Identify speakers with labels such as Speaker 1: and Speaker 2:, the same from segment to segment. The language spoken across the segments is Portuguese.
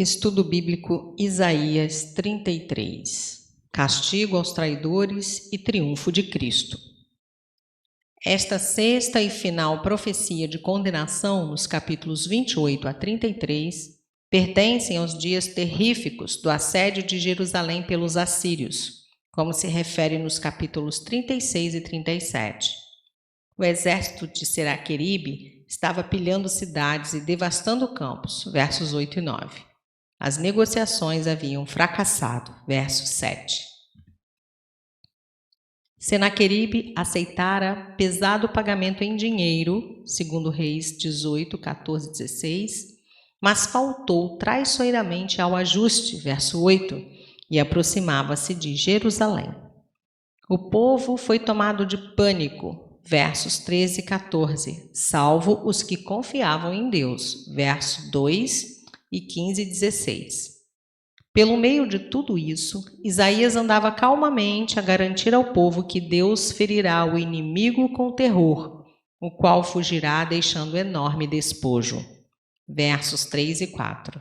Speaker 1: Estudo Bíblico Isaías 33. Castigo aos traidores e triunfo de Cristo. Esta sexta e final profecia de condenação, nos capítulos 28 a 33, pertencem aos dias terríficos do assédio de Jerusalém pelos assírios, como se refere nos capítulos 36 e 37. O exército de Senaqueribe estava pilhando cidades e devastando campos, versos 8 e 9. As negociações haviam fracassado, verso 7. Senaqueribe aceitara pesado pagamento em dinheiro, segundo Reis 18, 14, 16, mas faltou traiçoeiramente ao ajuste, verso 8, e aproximava-se de Jerusalém. O povo foi tomado de pânico, versos 13 e 14, salvo os que confiavam em Deus, verso 2 e 15 e 16. Pelo meio de tudo isso, Isaías andava calmamente a garantir ao povo que Deus ferirá o inimigo com terror, o qual fugirá deixando enorme despojo. Versos 3 e 4.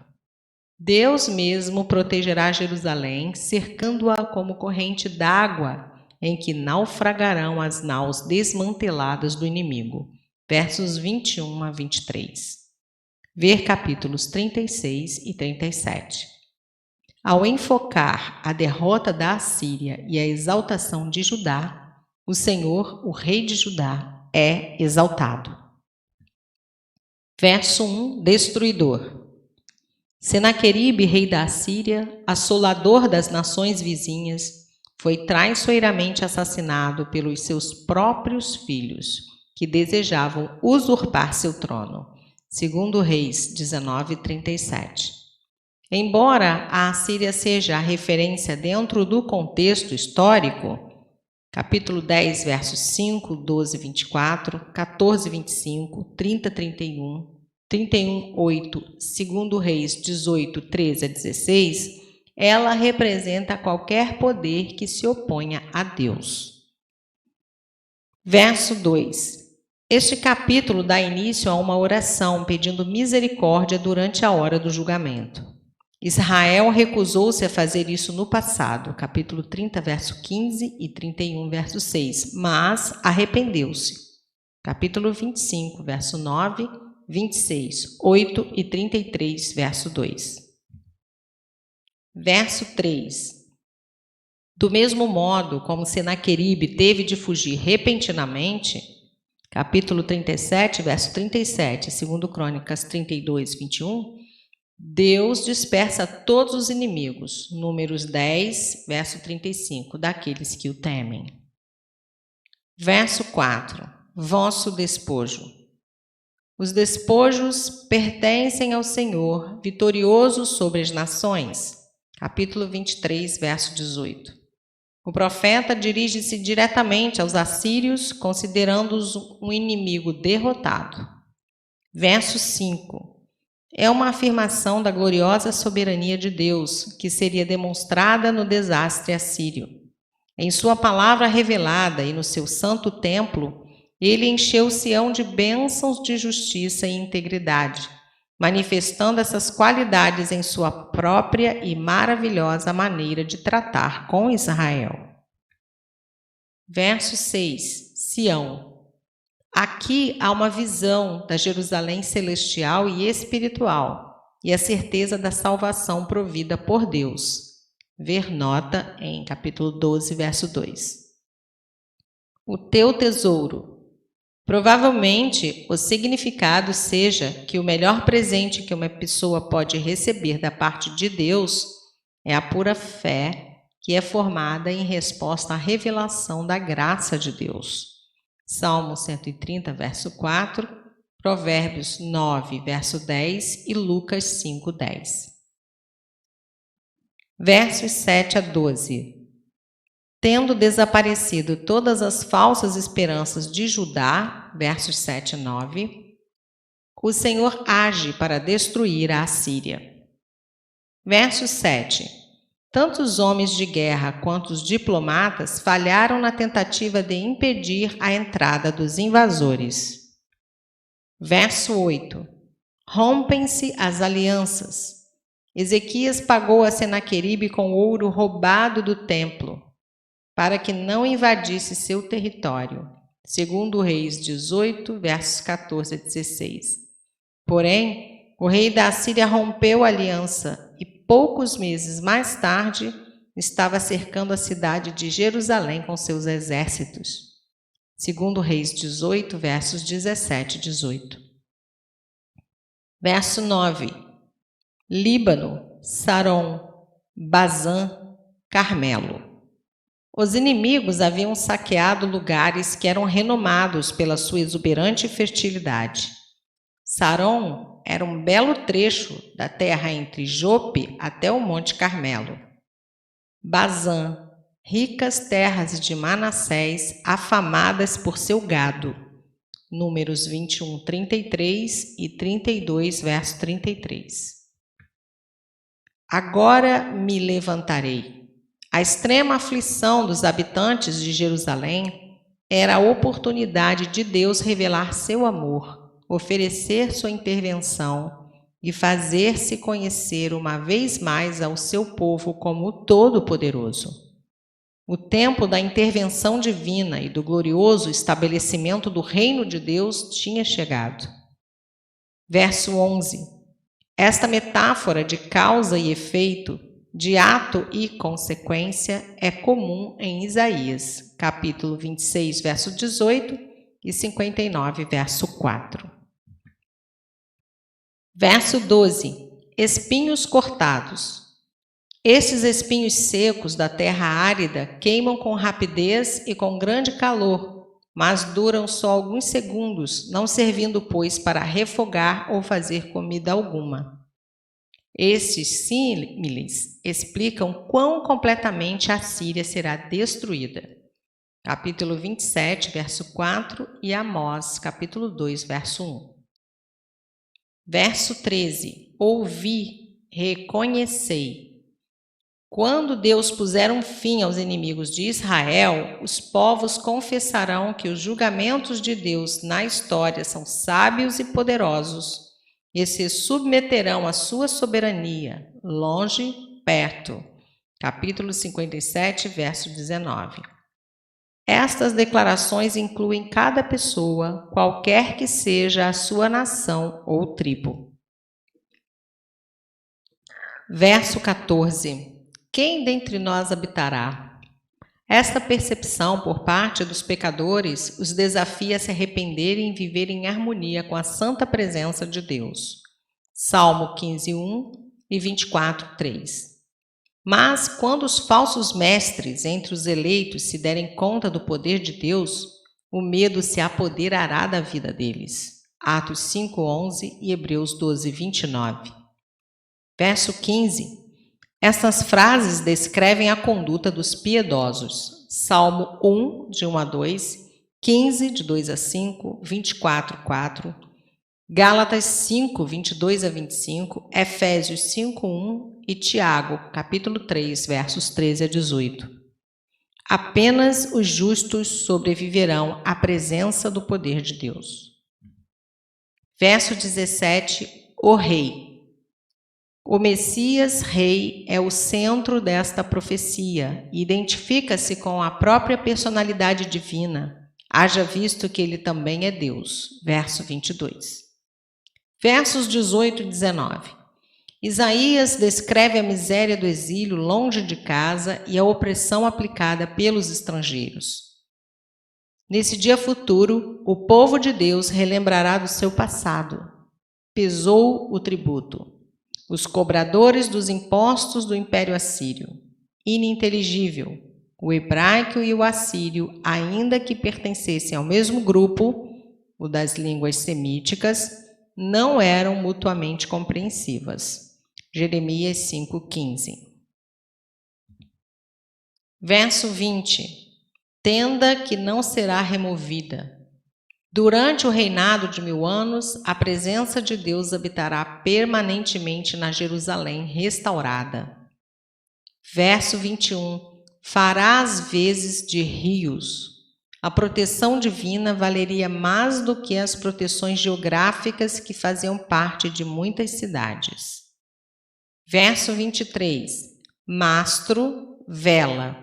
Speaker 1: Deus mesmo protegerá Jerusalém, cercando-a como corrente d'água, em que naufragarão as naus desmanteladas do inimigo. Versos 21 a 23. Ver capítulos 36 e 37. Ao enfocar a derrota da Assíria e a exaltação de Judá, o Senhor, o rei de Judá, é exaltado. Verso 1, destruidor. Senaqueribe, rei da Assíria, assolador das nações vizinhas, foi traiçoeiramente assassinado pelos seus próprios filhos, que desejavam usurpar seu trono. Segundo Reis 19, 37. Embora a Assíria seja a referência dentro do contexto histórico, capítulo 10, versos 5, 12, 24, 14, 25, 30, 31, 31, 8, segundo Reis 18, 13 a 16, ela representa qualquer poder que se oponha a Deus. Verso 2. Este capítulo dá início a uma oração pedindo misericórdia durante a hora do julgamento. Israel recusou-se a fazer isso no passado, capítulo 30, verso 15 e 31, verso 6, mas arrependeu-se. Capítulo 25, verso 9, 26, 8 e 33, verso 2. Verso 3. Do mesmo modo como Senaqueribe teve de fugir repentinamente, capítulo 37, verso 37, segundo Crônicas 32, 21, Deus dispersa todos os inimigos, Números 10, verso 35, daqueles que o temem. Verso 4, vosso despojo. Os despojos pertencem ao Senhor, vitorioso sobre as nações. Capítulo 23, verso 18. O profeta dirige-se diretamente aos assírios, considerando-os um inimigo derrotado. Verso 5. É uma afirmação da gloriosa soberania de Deus, que seria demonstrada no desastre assírio. Em sua palavra revelada e no seu santo templo, ele encheu Sião de bênçãos de justiça e integridade, manifestando essas qualidades em sua própria e maravilhosa maneira de tratar com Israel. Verso 6. Sião. Aqui há uma visão da Jerusalém celestial e espiritual e a certeza da salvação provida por Deus. Ver nota em capítulo 12, verso 2. O teu tesouro. Provavelmente, o significado seja que o melhor presente que uma pessoa pode receber da parte de Deus é a pura fé que é formada em resposta à revelação da graça de Deus. Salmo 130, verso 4, Provérbios 9, verso 10 e Lucas 5, 10. Versos 7 a 12. Tendo desaparecido todas as falsas esperanças de Judá, versos 7 e 9, o Senhor age para destruir a Assíria. Verso 7. Tanto os homens de guerra quanto os diplomatas falharam na tentativa de impedir a entrada dos invasores. Verso 8. Rompem-se as alianças. Ezequias pagou a Senaqueribe com ouro roubado do templo, para que não invadisse seu território. Segundo Reis 18, versos 14 a 16. Porém, o rei da Assíria rompeu a aliança e poucos meses mais tarde estava cercando a cidade de Jerusalém com seus exércitos. Segundo Reis 18, versos 17 e 18. Verso 9. Líbano, Saron, Bazã, Carmelo. Os inimigos haviam saqueado lugares que eram renomados pela sua exuberante fertilidade. Saron era um belo trecho da terra entre Jope até o Monte Carmelo. Bazã, ricas terras de Manassés, afamadas por seu gado. Números 21, 33 e 32, verso 33. Agora me levantarei. A extrema aflição dos habitantes de Jerusalém era a oportunidade de Deus revelar seu amor, oferecer sua intervenção e fazer-se conhecer uma vez mais ao seu povo como o Todo-Poderoso. O tempo da intervenção divina e do glorioso estabelecimento do reino de Deus tinha chegado. Verso 11. Esta metáfora de causa e efeito, de ato e consequência, é comum em Isaías, capítulo 26, verso 18 e 59, verso 4. Verso 12. Espinhos cortados. Estes espinhos secos da terra árida queimam com rapidez e com grande calor, mas duram só alguns segundos, não servindo, pois, para refogar ou fazer comida alguma. Estes símiles explicam quão completamente a Síria será destruída. Capítulo 27, verso 4 e Amós, capítulo 2, verso 1. Verso 13. Ouvi, reconhecei. Quando Deus puser um fim aos inimigos de Israel, os povos confessarão que os julgamentos de Deus na história são sábios e poderosos e se submeterão à sua soberania, longe, perto. Capítulo 57, verso 19. Estas declarações incluem cada pessoa, qualquer que seja a sua nação ou tribo. Verso 14. Quem dentre nós habitará? Esta percepção por parte dos pecadores os desafia a se arrependerem e viver em harmonia com a santa presença de Deus. Salmo 15, 1 e 24, 3. Mas quando os falsos mestres entre os eleitos se derem conta do poder de Deus, o medo se apoderará da vida deles. Atos 5, 11 e Hebreus 12, 29. Verso 15. Essas frases descrevem a conduta dos piedosos. Salmo 1, de 1 a 2, 15, de 2 a 5, 24, 4, Gálatas 5, 22 a 25, Efésios 5, 1 e Tiago, capítulo 3, versos 13 a 18. Apenas os justos sobreviverão à presença do poder de Deus. Verso 17, o Rei. O Messias Rei é o centro desta profecia e identifica-se com a própria personalidade divina, haja visto que ele também é Deus. Verso 22. Versos 18 e 19. Isaías descreve a miséria do exílio longe de casa e a opressão aplicada pelos estrangeiros. Nesse dia futuro, o povo de Deus relembrará do seu passado. Pesou o tributo. Os cobradores dos impostos do Império Assírio. Ininteligível. O hebraico e o assírio, ainda que pertencessem ao mesmo grupo, o das línguas semíticas, não eram mutuamente compreensivas. Jeremias 5,15. Verso 20. Tenda que não será removida. Durante o reinado de 1000 anos, a presença de Deus habitará permanentemente na Jerusalém restaurada. Verso 21. Fará as vezes de rios. A proteção divina valeria mais do que as proteções geográficas que faziam parte de muitas cidades. Verso 23. Mastro, vela.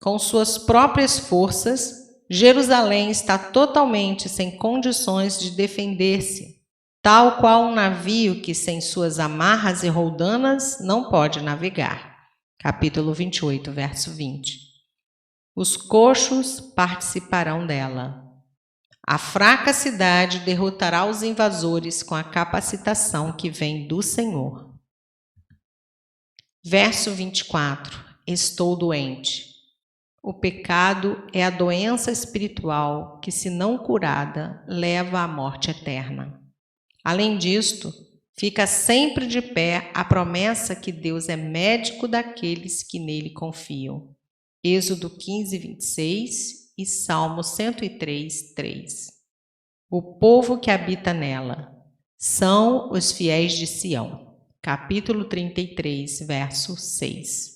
Speaker 1: Com suas próprias forças, Jerusalém está totalmente sem condições de defender-se, tal qual um navio que sem suas amarras e roldanas não pode navegar. Capítulo 28, verso 20. Os coxos participarão dela. A fraca cidade derrotará os invasores com a capacitação que vem do Senhor. Verso 24. Estou doente. O pecado é a doença espiritual que, se não curada, leva à morte eterna. Além disto, fica sempre de pé a promessa que Deus é médico daqueles que nele confiam. Êxodo 15, 26 e Salmo 103, 3. O povo que habita nela são os fiéis de Sião. Capítulo 33, verso 6.